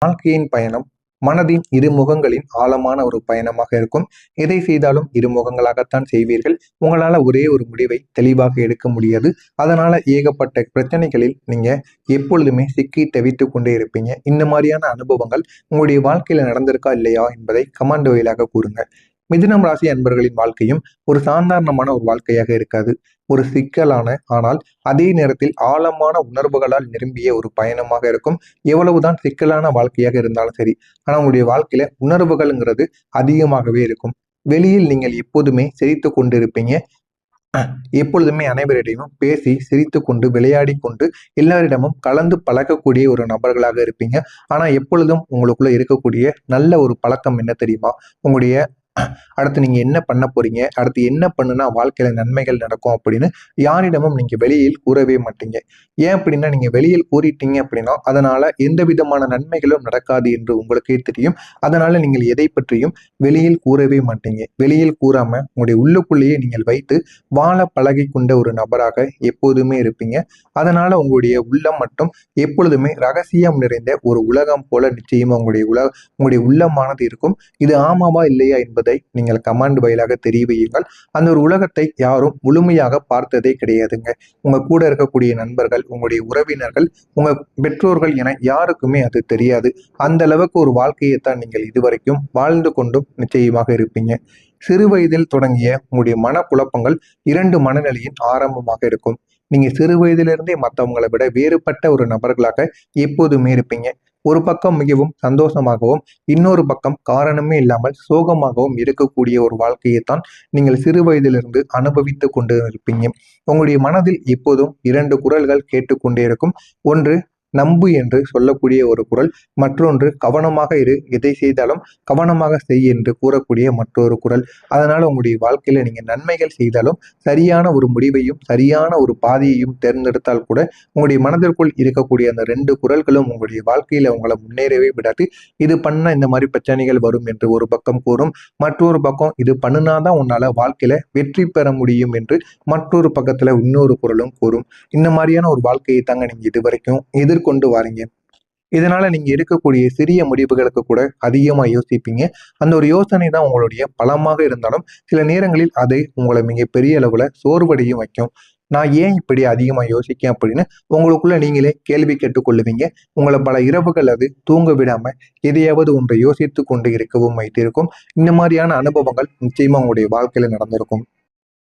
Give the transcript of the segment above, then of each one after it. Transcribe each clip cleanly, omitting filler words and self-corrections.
வாழ்க்கையின் பயணம் மனதின் இருமுகங்களின் ஆழமான ஒரு பயணமாக இருக்கும். எதை செய்தாலும் இருமுகங்களாகத்தான் செய்வீர்கள். உங்களால ஒரே ஒரு முடிவை தெளிவாக எடுக்க முடியாது. அதனால ஏகப்பட்ட பிரச்சனைகளில் நீங்க எப்பொழுதுமே சிக்கி தவித்துக் கொண்டே இருப்பீங்க. இந்த மாதிரியான அனுபவங்கள் உங்களுடைய வாழ்க்கையில நடந்திருக்கா இல்லையா என்பதை கமெண்ட் வாயிலாக கூறுங்க. மிதுனம் ராசி அன்பர்களின் வாழ்க்கையும் ஒரு சாதாரணமான ஒரு வாழ்க்கையாக இருக்காது. ஒரு சிக்கலான ஆனால் அதே நேரத்தில் ஆழமான உணர்வுகளால் நிரம்பிய ஒரு பயணமாக இருக்கும். எவ்வளவுதான் சிக்கலான வாழ்க்கையாக இருந்தாலும் சரி, ஆனா உங்களுடைய வாழ்க்கையில உணர்வுகள்ங்கிறது அதிகமாகவே இருக்கும். வெளியில் நீங்கள் எப்போதுமே சிரித்து கொண்டிருப்பீங்க. எப்பொழுதுமே அனைவரிடையும் பேசி சிரித்து கொண்டு விளையாடி கொண்டு எல்லாரிடமும் கலந்து பழகக்கூடிய ஒரு நபர்களாக இருப்பீங்க. ஆனா எப்பொழுதும் உங்களுக்குள்ள இருக்கக்கூடிய நல்ல ஒரு பழக்கம் என்ன தெரியுமா? உங்களுடைய அடுத்து நீங்க என்ன பண்ண போறீங்க, அடுத்து என்ன பண்ணுனா வாழ்க்கையில நன்மைகள் நடக்கும் அப்படின்னு யாரிடமும் நீங்க வெளியில் கூறவே மாட்டீங்க. ஏன் அப்படின்னா, நீங்க வெளியில் கூறிட்டீங்க அப்படின்னா அதனால எந்த விதமான நன்மைகளும் நடக்காது என்று உங்களுக்கே தெரியும். அதனால நீங்கள் எதை பற்றியும் வெளியில் கூறவே மாட்டீங்க. வெளியில் கூறாம உங்களுடைய உள்ளுக்குள்ளேயே நீங்கள் வைத்து வாழ பழகி கொண்ட ஒரு நபராக எப்போதுமே இருப்பீங்க. அதனால உங்களுடைய உள்ளம் மட்டும் எப்பொழுதுமே ரகசியம் நிறைந்த ஒரு உலகம் போல நிச்சயமா உங்களுடைய உள்ளமானது இருக்கும். இது ஆமாவா இல்லையா என்பதை நீங்கள் கமாண்ட் வாயிலாக தெரிவியுங்கள். அந்த ஒரு உலகத்தை யாரும் முழுமையாக பார்த்ததே கிடையாதுங்க. உங்க கூட இருக்கக்கூடிய நண்பர்கள், உங்களுடைய உறவினர்கள், உங்க பெற்றோர்கள் என யாருக்குமே அது தெரியாது. அந்த அளவுக்கு ஒரு வாழ்க்கையைத்தான் நீங்கள் இதுவரைக்கும் வாழ்ந்து கொண்டும் நிச்சயமாக இருப்பீங்க. சிறு வயதில் தொடங்கிய உங்களுடைய மனக்குழப்பங்கள் 2 மனநிலையின் ஆரம்பமாக இருக்கும். நீங்க சிறு வயதிலிருந்தே மற்றவங்களை விட வேறுபட்ட ஒரு நபர்களாக எப்போதுமே இருப்பீங்க. ஒரு பக்கம் மிகவும் சந்தோஷமாகவும், இன்னொரு பக்கம் காரணமே இல்லாமல் சோகமாகவும் இருக்கக்கூடிய ஒரு வாழ்க்கையைத்தான் நீங்கள் சிறு வயதிலிருந்து அனுபவித்துக் கொண்டு இருப்பீங்க. உங்களுடைய மனதில் எப்போதும் 2 குரல்கள் கேட்டுக்கொண்டே இருக்கும். ஒன்று நம்பு என்று சொல்லக்கூடிய ஒரு குரல், மற்றொன்று கவனமாக இரு, எதை செய்தாலும் கவனமாக செய் என்று கூறக்கூடிய மற்றொரு குரல். அதனால உங்களுடைய வாழ்க்கையில நீங்க நன்மைகள் செய்தாலும் சரியான ஒரு முடிவையும் சரியான ஒரு பாதையையும் தேர்ந்தெடுத்தால் கூட உங்களுடைய மனதிற்குள் இருக்கக்கூடிய அந்த 2 குரல்களும் உங்களுடைய வாழ்க்கையில உங்களை முன்னேறவே விடாது. இது பண்ணா இந்த மாதிரி பிரச்சனைகள் வரும் என்று ஒரு பக்கம் கூறும். மற்றொரு பக்கம் இது பண்ணுனாதான் உன்னால வாழ்க்கையில வெற்றி பெற முடியும் என்று மற்றொரு பக்கத்துல இன்னொரு குரலும் கூறும். இந்த மாதிரியான ஒரு வாழ்க்கையை தாங்க நீங்க இதுவரைக்கும் எதிர்கொண்டு வாரீங்க. இதனால நீங்க எடுக்கக்கூடிய சிறிய முடிவுகளுக்கு கூட அதிகமா யோசிப்பீங்க. அந்த ஒரு யோசனை தான் உங்களுடைய பலமாக இருந்தாலும் சில நேரங்களில் அதை உங்களை மிகப்பெரிய அளவுல சோர்வடையும் வைக்கும். நான் ஏன் இப்படி அதிகமா யோசிக்கேன் அப்படின்னு உங்களுக்குள்ள நீங்களே கேள்வி கேட்டுக்கொள்ளுவீங்க. உங்களை பல இரவுகள் அது தூங்க விடாம எதையாவது ஒன்றை யோசித்து கொண்டு இருக்கவும் வைத்திருக்கும். இந்த மாதிரியான அனுபவங்கள் நிச்சயமா உங்களுடைய வாழ்க்கையில நடந்திருக்கும்.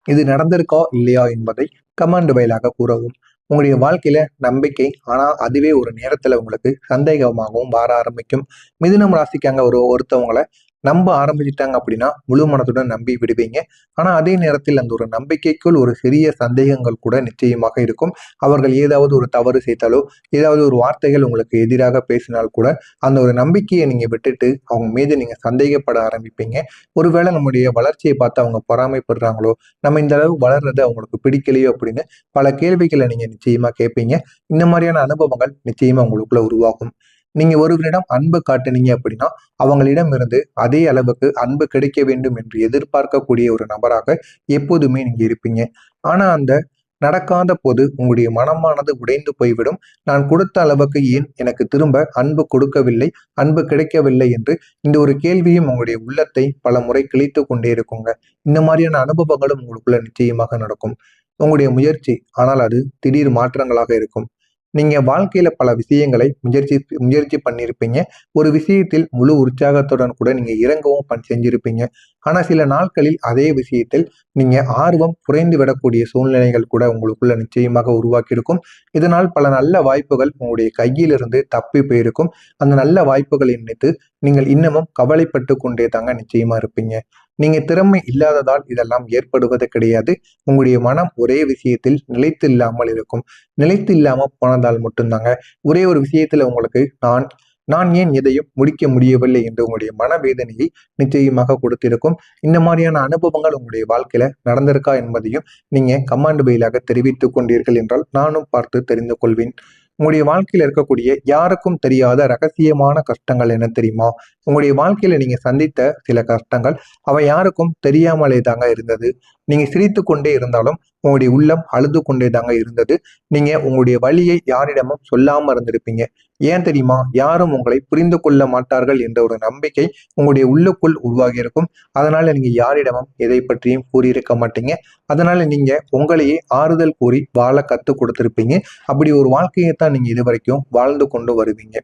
இது நடந்திருக்கா இல்லையா என்பதை கமெண்ட் வாயிலாக கூறவும். உங்களுடைய வாழ்க்கையில நம்பிக்கை, ஆனா அதுவே ஒரு நேரத்துல உங்களுக்கு சந்தேகமாகவும் மாற ஆரம்பிக்கும். மிதுனம் ராசிக்காங்க ஒருத்தவங்களை நம்ப ஆரம்பிச்சிட்டாங்க அப்படின்னா முழு மனதுடன் நம்பி விடுவீங்க. ஆனா அதே நேரத்தில் அந்த ஒரு நம்பிக்கைக்குள் ஒரு சிறிய சந்தேகங்கள் கூட நிச்சயமாக இருக்கும். அவர்கள் ஏதாவது ஒரு தவறு செய்தாலோ, ஏதாவது ஒரு வார்த்தைகள் உங்களுக்கு எதிராக பேசினால் கூட அந்த ஒரு நம்பிக்கையை நீங்க விட்டுட்டு அவங்க மீது நீங்க சந்தேகப்பட ஆரம்பிப்பீங்க. ஒருவேளை நம்முடைய வளர்ச்சியை பார்த்து அவங்க பொறாமைப்படுறாங்களோ, நம்ம இந்த அளவு வளர்றது அவங்களுக்கு பிடிக்கலையோ அப்படின்னு பல கேள்விகளை நீங்க நிச்சயமா கேட்பீங்க. இந்த மாதிரியான அனுபவங்கள் நிச்சயமா உங்களுக்குள்ள உருவாகும். நீங்க ஒருவரிடம் அன்பு காட்டுனீங்க அப்படின்னா அவங்களிடம் இருந்து அதே அளவுக்கு அன்பு கிடைக்க வேண்டும் என்று எதிர்பார்க்கக்கூடிய ஒரு நபராக எப்போதுமே நீங்க இருப்பீங்க. ஆனா அந்த நடக்காத போது உங்களுடைய மனமானது உடைந்து போய்விடும். நான் கொடுத்த அளவுக்கு ஏன் எனக்கு திரும்ப அன்பு கொடுக்கவில்லை, அன்பு கிடைக்கவில்லை என்று இந்த ஒரு கேள்வியும் உங்களுடைய உள்ளத்தை பல முறை கிழித்து கொண்டே இருக்குங்க. இந்த மாதிரியான அனுபவங்களும் உங்களுக்குள்ள நிச்சயமாக நடக்கும். உங்களுடைய முயற்சி ஆனால் அது திடீர் மாற்றங்களாக இருக்கும். நீங்க வாழ்க்கையில பல விஷயங்களை முயற்சி முயற்சி பண்ணியிருப்பீங்க. ஒரு விஷயத்தில் முழு உற்சாகத்துடன் கூட நீங்க இறங்கவும் செஞ்சிருப்பீங்க. ஆனா சில நாட்களில் அதே விஷயத்தில் நீங்க ஆர்வம் குறைந்து விடக்கூடிய சூழ்நிலைகள் கூட உங்களுக்குள்ள நிச்சயமாக உருவாக்கியிருக்கும். இதனால் பல நல்ல வாய்ப்புகள் உங்களுடைய கையிலிருந்து தப்பி போயிருக்கும். அந்த நல்ல வாய்ப்புகளை நினைத்து நீங்கள் இன்னமும் கவலைப்பட்டு கொண்டே தாங்க நிச்சயமா இருப்பீங்க. நீங்க திறமை இல்லாததால் இதெல்லாம் ஏற்படுவது கிடையாது. உங்களுடைய மனம் ஒரே விஷயத்தில் நிலைத்து இல்லாமல் இருக்கும். நிலைத்து இல்லாம போனதால் மட்டும்தாங்க ஒரே ஒரு விஷயத்துல உங்களுக்கு நான் நான் ஏன் எதையும் முடிக்க முடியவில்லை என்று உங்களுடைய மனவேதனையை நிச்சயமாக கொடுத்திருக்கும். இந்த மாதிரியான அனுபவங்கள் உங்களுடைய வாழ்க்கையில நடந்திருக்கா என்பதையும் நீங்க கமாண்ட் வாயிலாக தெரிவித்துக் கொண்டீர்கள் என்றால் நானும் பார்த்து தெரிந்து கொள்வேன். உங்களுடைய வாழ்க்கையில இருக்கக்கூடிய யாருக்கும் தெரியாத ரகசியமான கஷ்டங்கள் என்ன தெரியுமா? உங்களுடைய வாழ்க்கையில நீங்க சந்தித்த சில கஷ்டங்கள் அவை யாருக்கும் தெரியாமலே தாங்க இருந்தது. நீங்க சிரித்து கொண்டே இருந்தாலும் உங்களுடைய உள்ளம் அழுது கொண்டே தாங்க இருந்தது. நீங்க உங்களுடைய வலியை யாரிடமும் சொல்லாம இருந்திருப்பீங்க. ஏன் தெரியுமா? யாரும் உங்களை புரிந்து கொள்ள மாட்டார்கள் என்ற ஒரு நம்பிக்கை உங்களுடைய உள்ளுக்குள் உருவாகி இருக்கும். அதனால நீங்க யாரிடமும் எதை பற்றியும் கூறியிருக்க மாட்டீங்க. அதனால நீங்க உங்களையே ஆறுதல் கூறி வாழ கத்து கொடுத்திருப்பீங்க. அப்படி ஒரு வாழ்க்கையைத்தான் நீங்க இதுவரைக்கும் வாழ்ந்து கொண்டு வருவீங்க.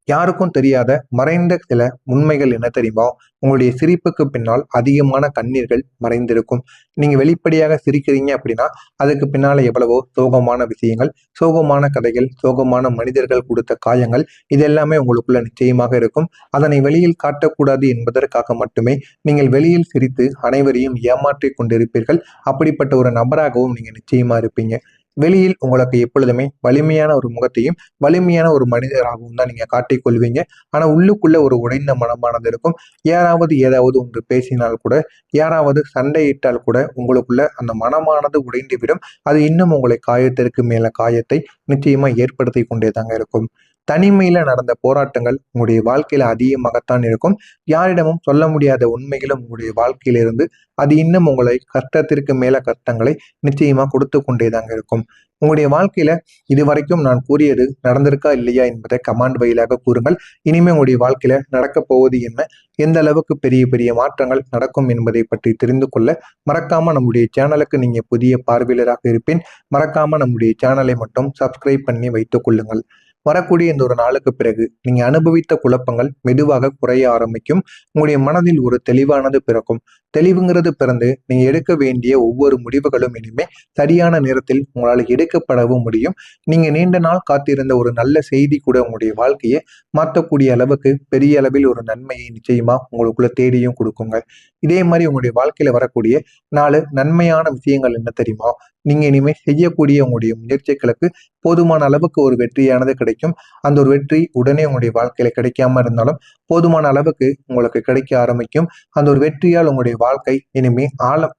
யாருக்கும் தெரியாத மறைந்த சில உண்மைகள் என்ன தெரியுமா? உங்களுடைய சிரிப்புக்கு பின்னால் அதிகமான கண்ணீர்கள் மறைந்திருக்கும். நீங்க வெளிப்படையாக சிரிக்கிறீங்க அப்படின்னா அதுக்கு பின்னால எவ்வளவோ சோகமான விஷயங்கள், சோகமான கதைகள், சோகமான மனிதர்கள் கொடுத்த காயங்கள், இது எல்லாமே உங்களுக்குள்ள நிச்சயமாக இருக்கும். அதனை வெளியில் காட்டக்கூடாது என்பதற்காக மட்டுமே நீங்கள் வெளியில் சிரித்து அனைவரையும் ஏமாற்றிக் கொண்டிருப்பீர்கள். அப்படிப்பட்ட ஒரு நபராகவும் நீங்க நிச்சயமா இருப்பீங்க. வெளியில் உங்களுக்கு எப்பொழுதுமே வலிமையான ஒரு முகத்தையும் வலிமையான ஒரு மனிதராகவும் தான் நீங்க காட்டிக் கொள்வீங்க. ஆனா உள்ளுக்குள்ள ஒரு உடைந்த மனமானது இருக்கும். யாராவது ஏதாவது ஒன்று பேசினால் கூட, யாராவது சண்டையிட்டால் கூட உங்களுக்குள்ள அந்த மனமானது உடைந்து விடும். அது இன்னும் உங்களை காயத்திற்கு மேல காயத்தை நிச்சயமா ஏற்படுத்தி கொண்டே தாங்க இருக்கும். தனிமையில நடந்த போராட்டங்கள் உங்களுடைய வாழ்க்கையில அதிகமாகத்தான் இருக்கும். யாரிடமும் சொல்ல முடியாத உண்மைகளும் உங்களுடைய வாழ்க்கையிலிருந்து அது இன்னும் உங்களை கஷ்டத்திற்கு மேல கஷ்டங்களை நிச்சயமா கொடுத்து கொண்டே தாங்க இருக்கும். உங்களுடைய வாழ்க்கையில இதுவரைக்கும் நான் கூறியது நடந்திருக்கா இல்லையா என்பதை கமெண்ட் வழியாக கூறுங்கள். இனிமே உங்களுடைய வாழ்க்கையில நடக்கப் போவது என்ன, எந்த அளவுக்கு பெரிய பெரிய மாற்றங்கள் நடக்கும் என்பதை பற்றி தெரிந்து கொள்ள மறக்காம நம்முடைய சேனலுக்கு நீங்க புதிய பார்வையாளராக இருப்பேன். மறக்காம நம்முடைய சேனலை மட்டும் சப்ஸ்கிரைப் பண்ணி வைத்துக் கொள்ளுங்கள். வரக்கூடிய இந்த ஒரு நாளுக்கு பிறகு நீங்க அனுபவித்த குழப்பங்கள் மெதுவாக குறைய ஆரம்பிக்கும். உங்களுடைய மனதில் ஒரு தெளிவானது பிறக்கும். தெளிவுங்கிறது பிறந்து நீங்க எடுக்க வேண்டிய ஒவ்வொரு முடிவுகளும் இனிமே சரியான நேரத்தில் உங்களால் எடுக்கப்படவும் முடியும். நீங்க நீண்ட நாள் காத்திருந்த ஒரு நல்ல செய்தி கூட உங்களுடைய வாழ்க்கையை மாற்றக்கூடிய அளவுக்கு பெரிய அளவில் ஒரு நன்மையை நிச்சயமா உங்களுக்குள்ள தேடியும் கொடுக்குங்க. இதே மாதிரி உங்களுடைய வாழ்க்கையில வரக்கூடிய 4 நன்மையான விஷயங்கள் என்ன தெரியுமா? நீங்க இனிமே செய்யக்கூடிய உங்களுடைய முயற்சிகளுக்கு போதுமான அளவுக்கு ஒரு வெற்றியானது கிடைக்கும். அந்த ஒரு வெற்றி உடனே உங்களுடைய வாழ்க்கையில கிடைக்காம இருந்தாலும் போதுமான அளவுக்கு உங்களுக்கு கிடைக்க ஆரம்பிக்கும். அந்த ஒரு வெற்றியால் உங்களுடைய வாழ்க்கை இனிமே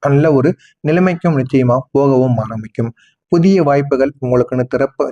நல்ல ஒரு நிலைமைக்கும் நிச்சயமா போகவும் ஆரம்பிக்கும். புதிய வாய்ப்புகள் உங்களுக்குன்னு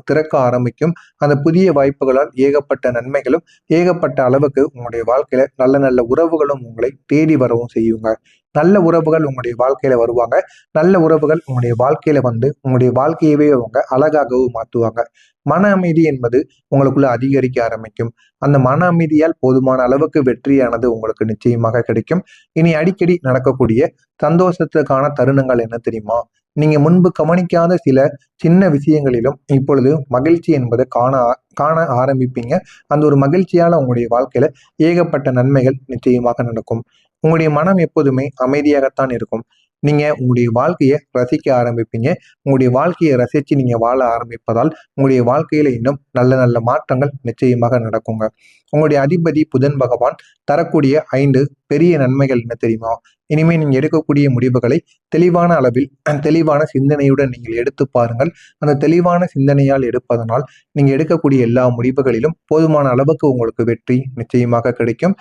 திறக்க ஆரம்பிக்கும். அந்த புதிய வாய்ப்புகளால் ஏகப்பட்ட நன்மைகளும் ஏகப்பட்ட அளவுக்கு உங்களுடைய வாழ்க்கையில நல்ல நல்ல உறவுகளும் உங்களை தேடி வரவும் செய்யுங்க. நல்ல உறவுகள் உங்களுடைய வாழ்க்கையில வருவாங்க. நல்ல உறவுகள் உங்களுடைய வாழ்க்கையில வந்து உங்களுடைய வாழ்க்கையவே அவங்க அழகாகவும் மாற்றுவாங்க. மன அமைதி என்பது உங்களுக்குள்ள அதிகரிக்க ஆரம்பிக்கும். அந்த மன அமைதியால் போதுமான அளவுக்கு வெற்றியானது உங்களுக்கு நிச்சயமாக கிடைக்கும். இனி அடிக்கடி நடக்கக்கூடிய சந்தோஷத்துக்கான தருணங்கள் என்ன தெரியுமா? நீங்க முன்பு கவனிக்காத சில சின்ன விஷயங்களிலும் இப்பொழுது மகிழ்ச்சி என்பதை காண ஆரம்பிப்பீங்க. அந்த ஒரு மகிழ்ச்சியால உங்களுடைய வாழ்க்கையில ஏகப்பட்ட நன்மைகள் நிச்சயமாக நடக்கும். உங்களுடைய மனம் எப்போதுமே அமைதியாகத்தான் இருக்கும். நீங்க உங்களுடைய வாழ்க்கையை ரசிக்க ஆரம்பிப்பீங்க. உங்களுடைய வாழ்க்கையை ரசிச்சு நீங்க வாழ ஆரம்பிப்பதால் உங்களுடைய வாழ்க்கையில இன்னும் நல்ல நல்ல மாற்றங்கள் நிச்சயமாக நடக்குங்க. உங்களுடைய அதிபதி புதன் பகவான் தரக்கூடிய 5 பெரிய நன்மைகள் என்ன தெரியுமா? இனிமே நீங்க எடுக்கக்கூடிய முடிவுகளை தெளிவான அளவில் தெளிவான சிந்தனையுடன் நீங்கள் எடுத்து பாருங்கள். அந்த தெளிவான சிந்தனையால் எடுப்பதனால் நீங்க எடுக்கக்கூடிய எல்லா முடிவுகளிலும் போதுமான அளவுக்கு உங்களுக்கு வெற்றி நிச்சயமாக கிடைக்கும்.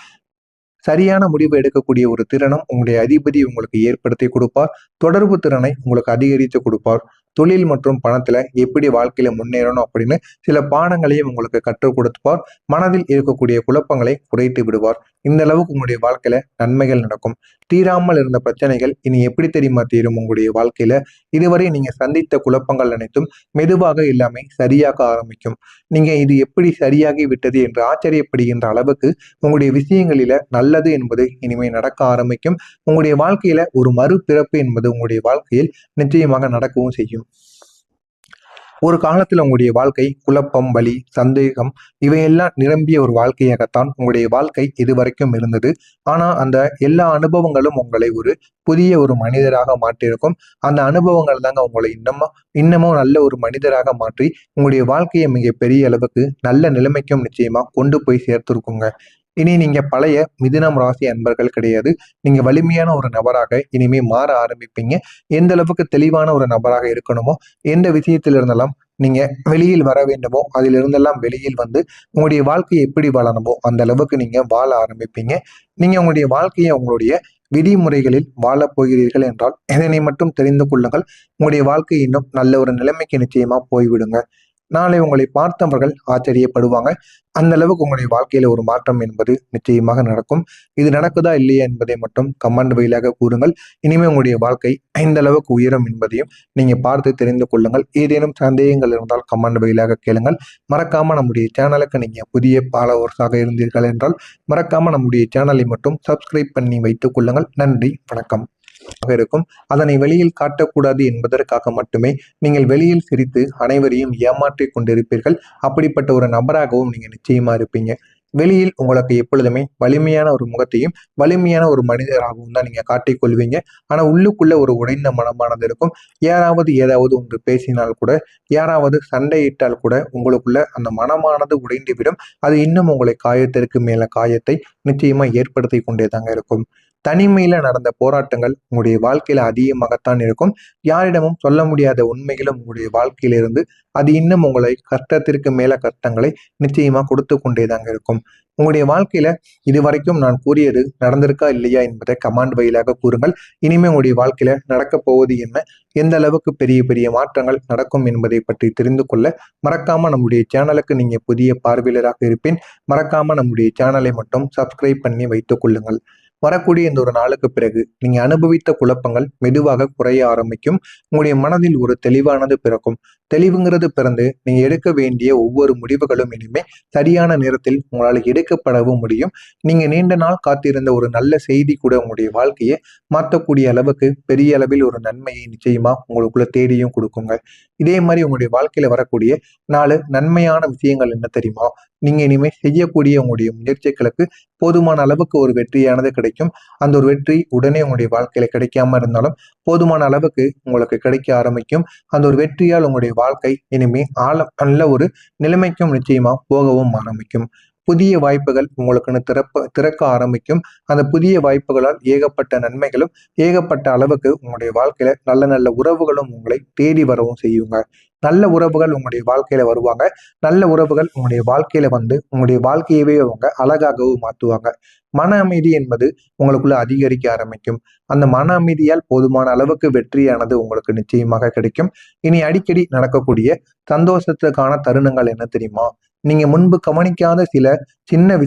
சரியான முடிவு எடுக்கக்கூடிய ஒரு திறனும் உங்களுடைய அதிபதி உங்களுக்கு ஏற்படுத்தி கொடுப்பார். தொடர்பு திறனை உங்களுக்கு அதிகரித்து கொடுப்பார். தொழில் மற்றும் பணத்துல எப்படி வாழ்க்கையில முன்னேறணும் அப்படின்னு சில பாடங்களையும் உங்களுக்கு கற்றுக் கொடுப்பார். மனதில் இருக்கக்கூடிய குழப்பங்களை குறைத்து விடுவார். இந்த அளவுக்கு உங்களுடைய வாழ்க்கையில நன்மைகள் நடக்கும். தீராமல் இருந்த பிரச்சனைகள் இனி எப்படி தெரியுமா தீரும் உங்களுடைய வாழ்க்கையில? இதுவரை நீங்க சந்தித்த குழப்பங்கள் அனைத்தும் மெதுவாக எல்லாமே சரியாக ஆரம்பிக்கும். நீங்க இது எப்படி சரியாகி விட்டது என்று ஆச்சரியப்படுகின்ற அளவுக்கு உங்களுடைய விஷயங்களில நல்லது என்பது இனிமே நடக்க ஆரம்பிக்கும். உங்களுடைய வாழ்க்கையில ஒரு மறுபிறப்பு என்பது உங்களுடைய வாழ்க்கையில் நிச்சயமாக நடக்கவும் செய்யும். ஒரு காலத்துல உங்களுடைய வாழ்க்கை குழப்பம், வலி, சந்தேகம் இவையெல்லாம் நிரம்பிய ஒரு வாழ்க்கையாகத்தான் உங்களுடைய வாழ்க்கை இதுவரைக்கும் இருந்தது. ஆனா அந்த எல்லா அனுபவங்களும் உங்களை ஒரு புதிய ஒரு மனிதராக மாற்றியிருக்கும். அந்த அனுபவங்கள் தாங்க உங்களை இன்னமும் நல்ல ஒரு மனிதராக மாற்றி உங்களுடைய வாழ்க்கையை மிக பெரிய அளவுக்கு நல்ல நிலைமைக்கும் நிச்சயமா கொண்டு போய் சேர்த்திருக்குங்க. இனி நீங்க பழைய மிதுனம் ராசி அன்பர்கள் கிடையாது. நீங்க வலிமையான ஒரு நபராக இனிமே மாற ஆரம்பிப்பீங்க. எந்த அளவுக்கு தெளிவான ஒரு நபராக இருக்கணுமோ, எந்த விஷயத்தில் இருந்தெல்லாம் நீங்க வெளியில் வர வேண்டுமோ அதிலிருந்தெல்லாம் வெளியில் வந்து உங்களுடைய வாழ்க்கையை எப்படி வாழணுமோ அந்த அளவுக்கு நீங்க வாழ ஆரம்பிப்பீங்க. நீங்க உங்களுடைய வாழ்க்கையை உங்களுடைய விதிமுறைகளில் வாழப் போகிறீர்கள் என்றால் இதனை மட்டும் தெரிந்து கொள்ளுங்கள். உங்களுடைய வாழ்க்கை இன்னும் நல்ல ஒரு நிலைமைக்கு நிச்சயமா போய்விடுங்க. நாளை உங்களை பார்த்தவர்கள் ஆச்சரியப்படுவாங்க. அந்த அளவுக்கு உங்களுடைய வாழ்க்கையில ஒரு மாற்றம் என்பது நிச்சயமாக நடக்கும். இது நடக்குதா இல்லையா என்பதை மட்டும் கமெண்ட் வாயிலாக கூறுங்கள். இனிமே உங்களுடைய வாழ்க்கை எந்த அளவுக்கு உயரும் என்பதையும் நீங்க பார்த்து தெரிந்து கொள்ளுங்கள். ஏதேனும் சந்தேகங்கள் இருந்தால் கமெண்ட் வாயிலாக கேளுங்கள். மறக்காம நம்முடைய சேனலுக்கு நீங்க புதிய ஃபாலோவர்ஸாக இருந்தீர்கள் என்றால் மறக்காம நம்முடைய சேனலை மட்டும் சப்ஸ்கிரைப் பண்ணி வைத்துக் கொள்ளுங்கள். நன்றி, வணக்கம். இருக்கும். அதனை வெளியில் காட்டக்கூடாது என்பதற்காக மட்டுமே நீங்கள் வெளியில் சிரித்து அனைவரையும் ஏமாற்றிக் கொண்டிருப்பீர்கள். அப்படிப்பட்ட ஒரு நபராகவும் நீங்க நிச்சயமா இருப்பீங்க. வெளியில் உங்களுக்கு எப்பொழுதுமே வலிமையான ஒரு முகத்தையும் வலிமையான ஒரு மனிதராகவும் தான் நீங்க காட்டிக் கொள்வீங்க. ஆனா உள்ளுக்குள்ள ஒரு உடைந்த மனமானது இருக்கும். யாராவது ஏதாவது ஒன்று பேசினால் கூட, யாராவது சண்டையிட்டால் கூட உங்களுக்குள்ள அந்த மனமானது உடைந்துவிடும். அது இன்னும் உங்களை காயத்திற்கு மேல காயத்தை நிச்சயமா ஏற்படுத்தி கொண்டே தாங்க இருக்கும். தனிமையில நடந்த போராட்டங்கள் உங்களுடைய வாழ்க்கையில அதிகமாகத்தான் இருக்கும். யாரிடமும் சொல்ல முடியாத உண்மைகளும் உங்களுடைய வாழ்க்கையிலிருந்து அது இன்னும் உங்களை கஷ்டத்திற்கு மேல கஷ்டங்களை நிச்சயமா கொடுத்து கொண்டே தாங்க இருக்கும். உங்களுடைய வாழ்க்கையில இதுவரைக்கும் நான் கூறியது நடந்திருக்கா இல்லையா என்பதை கமெண்ட் வாயிலாக கூறுங்கள். இனிமே உங்களுடைய வாழ்க்கையில நடக்கப் போவது என்ன, எந்த அளவுக்கு பெரிய பெரிய மாற்றங்கள் நடக்கும் என்பதை பற்றி தெரிந்து கொள்ள மறக்காம நம்முடைய சேனலுக்கு நீங்க புதிய பார்வையாளராக இருப்பேன். மறக்காம நம்முடைய சேனலை மட்டும் சப்ஸ்கிரைப் பண்ணி வைத்துக் கொள்ளுங்கள். வரக்கூடிய இந்த ஒரு நாளுக்கு பிறகு நீங்க அனுபவித்த குழப்பங்கள் மெதுவாக குறைய ஆரம்பிக்கும். உங்களுடைய மனதில் ஒரு தெளிவானது பிறக்கும். தெளிவுங்கிறது பிறந்து நீங்க எடுக்க வேண்டிய ஒவ்வொரு முடிவுகளும் இனிமே சரியான நேரத்தில் உங்களால் எடுக்கப்படவும் முடியும். நீங்க நீண்ட நாள் காத்திருந்த ஒரு நல்ல செய்தி கூட உங்களுடைய வாழ்க்கையை மாற்றக்கூடிய அளவுக்கு பெரிய அளவில் ஒரு நன்மையை நிச்சயமா உங்களுக்குள்ள தேடியும் கொடுக்குங்க. இதே மாதிரி உங்களுடைய வாழ்க்கையில வரக்கூடிய 4 நன்மையான விஷயங்கள் என்ன தெரியுமா? நீங்க இனிமே செய்யக்கூடிய உங்களுடைய முயற்சிகளுக்கு போதுமான அளவுக்கு ஒரு வெற்றியானது கிடைக்கும். அந்த ஒரு வெற்றி உடனே உங்களுடைய வாழ்க்கையில கிடைக்காம இருந்தாலும் போதுமான அளவுக்கு உங்களுக்கு கிடைக்க ஆரம்பிக்கும். அந்த ஒரு வெற்றியால் உங்களுடைய வாழ்க்கை இனிமே நல்ல ஒரு நிலைமைக்கும் நிச்சயமா போகவும் ஆரம்பிக்கும். புதிய வாய்ப்புகள் உங்களுக்குன்னு திறக்க ஆரம்பிக்கும். அந்த புதிய வாய்ப்புகளால் ஏகப்பட்ட நன்மைகளும் ஏகப்பட்ட அளவுக்கு உங்களுடைய வாழ்க்கையில நல்ல நல்ல உறவுகளும் உங்களை தேடி வரவும் செய்யுங்க. நல்ல உறவுகள் உங்களுடைய வாழ்க்கையில வருவாங்க. நல்ல உறவுகள் உங்களுடைய வாழ்க்கையில வந்து உங்களுடைய வாழ்க்கையவே அவங்க அழகாகவும் மாற்றுவாங்க. மன அமைதி என்பது உங்களுக்குள்ள அதிகரிக்க ஆரம்பிக்கும். அந்த மன அமைதியால் போதுமான அளவுக்கு வெற்றியானது உங்களுக்கு நிச்சயமாக கிடைக்கும். இனி அடிக்கடி நடக்கக்கூடிய சந்தோஷத்துக்கான தருணங்கள் என்ன தெரியுமா? நீங்க முன்பு கவனிக்காத சில சின்ன